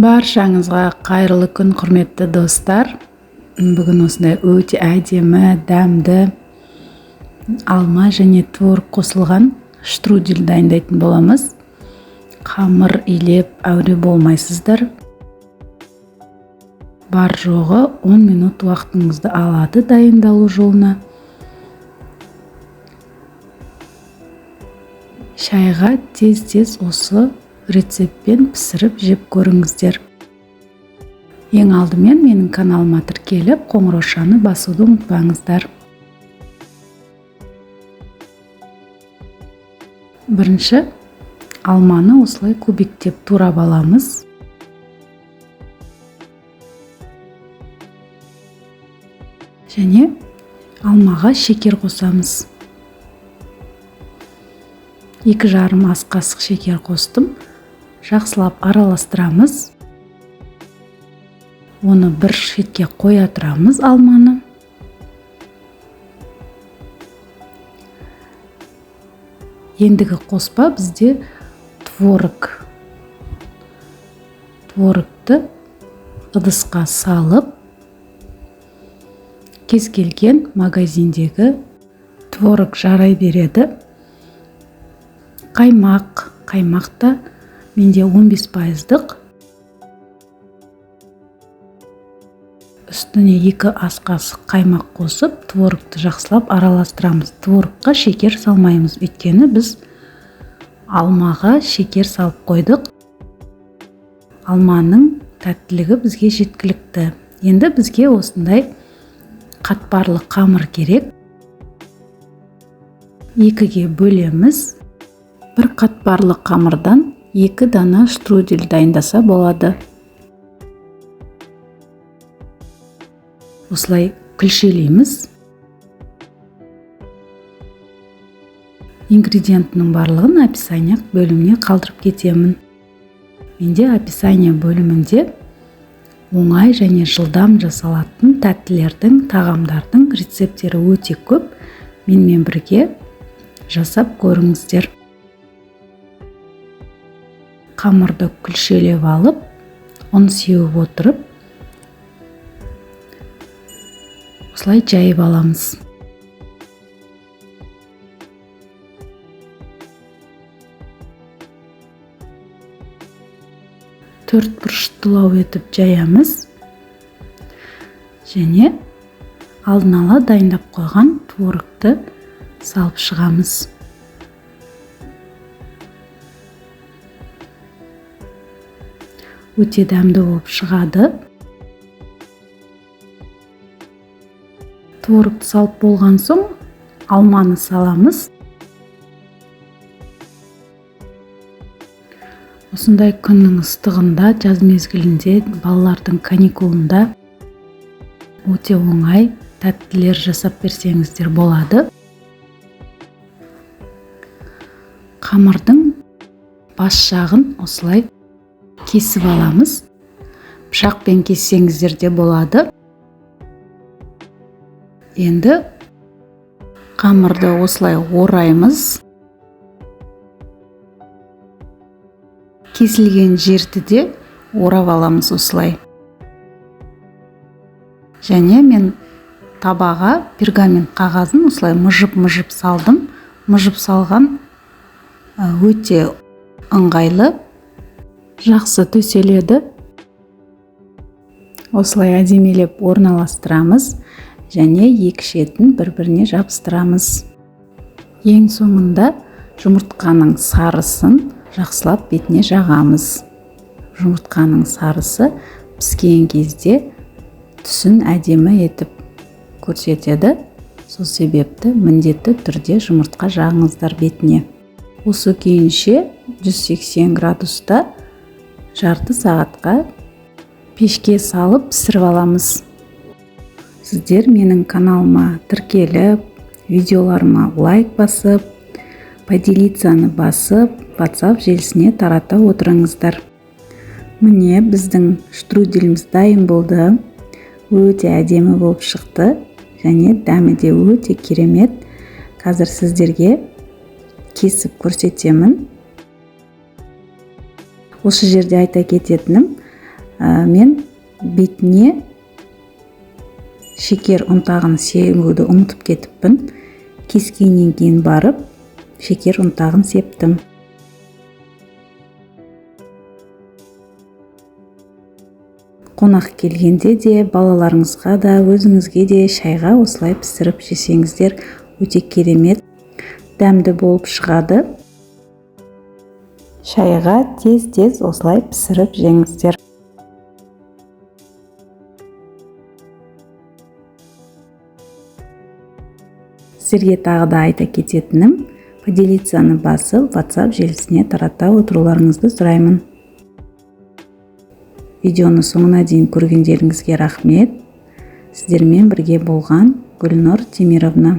Баршаңызға қайырлы күн, құрметті достар. Бүгін осындай өте әдемі, дәмді алма және творог қосылған штрудель дайындайтын боламыз. Қамыр илеп әуре болмайсыздар. Бар жоғы 10 минут уақытыңызды алады дайындалу жолына. Шайға тез-тез осы рецептпен пісіріп жеп көріңіздер. Ең алдымен менің каналыма тіркеліп, қоңыраушаны басуды ұмытпаңыздар. Бірінші алманы осылай кубиктеп турап аламыз. Және алмаға шекер қосамыз. 2,5 ас қасық шекер қостым. Жақсылап араластырамыз. Оны бір шетке қоя тұрамыз алманы. Ендігі қоспа бізде творог. Творогты ыдысқа салып, кез келген магазиндегі творог жарай береді. Қаймақта менде 15%. Үстіне 2 ас қасық қаймақ қосып, творогты жақсылап араластырамыз. Творогқа шекер салмаймыз, өйткені біз алмаға шекер салып қойдық. Алманың тәттілігі бізге жеткілікті. Енді бізге осындай қатпарлы қамыр керек. 2-ге бөлеміз. Бір қатпарлы қамырдан 2 дана штрудель дайындаса болады. Осылай күлшелейміз. Ингредиентінің барлығын описание бөліміне қалдырып кетемін. Менде описание бөлімінде оңай және жылдам жасалатын тәттілердің, тағамдардың рецептері өте көп. Менімен бірге жасап көріңіздер. Қамырды күлшелеп алып, ұн сеуіп отырып, осылай жайып аламыз. Төрт бұрыштылау етіп жаямыз. Және алдын ала дайындап қойған творогты салып шығамыз. Өте дәмді болып шығады. Творогты салып болған соң алманы саламыз. Осындай күннің ыстығында, жаз мезгілінде, балалардың каникулында өте оңай тәттілер жасап берсеңіздер болады. Қамырдың бас жағын осылай кесіп аламыз. Пышақпен кессеңіздер де болады. Енді қамырды осылай ораймыз. Кесілген жерді де орап аламыз осылай. Және мен табаға пергамент қағазын осылай мұжып салдым. Мұжып салған өте ыңғайлы, жақсы төселеді. Осылай әдемелеп орналастырамыз және екі шетін бір-біріне жабыстырамыз. Ең соңында жұмыртқаның сарысын жақсылап бетіне жағамыз. Жұмыртқаның сарысы піскен кезде түсін әдемі етіп көрсетеді. Сол себепті міндетті түрде жұмыртқа жағыңыздар бетіне. Осы күйінше 180 градуста жарты сағатқа пешке салып пісіріп аламыз. Сіздер менің каналыма тіркеліп, видеоларыма лайк басып, поделицаны басып, WhatsApp желісіне тарата отырыңыздар. Міне біздің штрудельіміз дайын болды. Өте әдемі болып шықты және дәмі де өте керемет. Қазір сіздерге кесіп көрсетемін. Осы жерде айта кететінім, Мен бетіне шекер ұнтағын сеуді ұмытып кетіппін. Кескеннен кейін барып шекер ұнтағын септім. Қонақ келгенде де, балаларыңызға да, өзіңізге де шайға осылай пісіріп жесеңіздер, өте керемет, дәмді болып шығады. Шайға тез-тез осылай пісіріп жеңіздер. Сіздерге тағы да айта кететінім, поделицаны басып, WhatsApp желісіне тарата отыруларыңызды сұраймын. Видеоны соңына дейін көргендеріңізге рахмет. Сіздермен бірге болған Гүлнұр Темировна.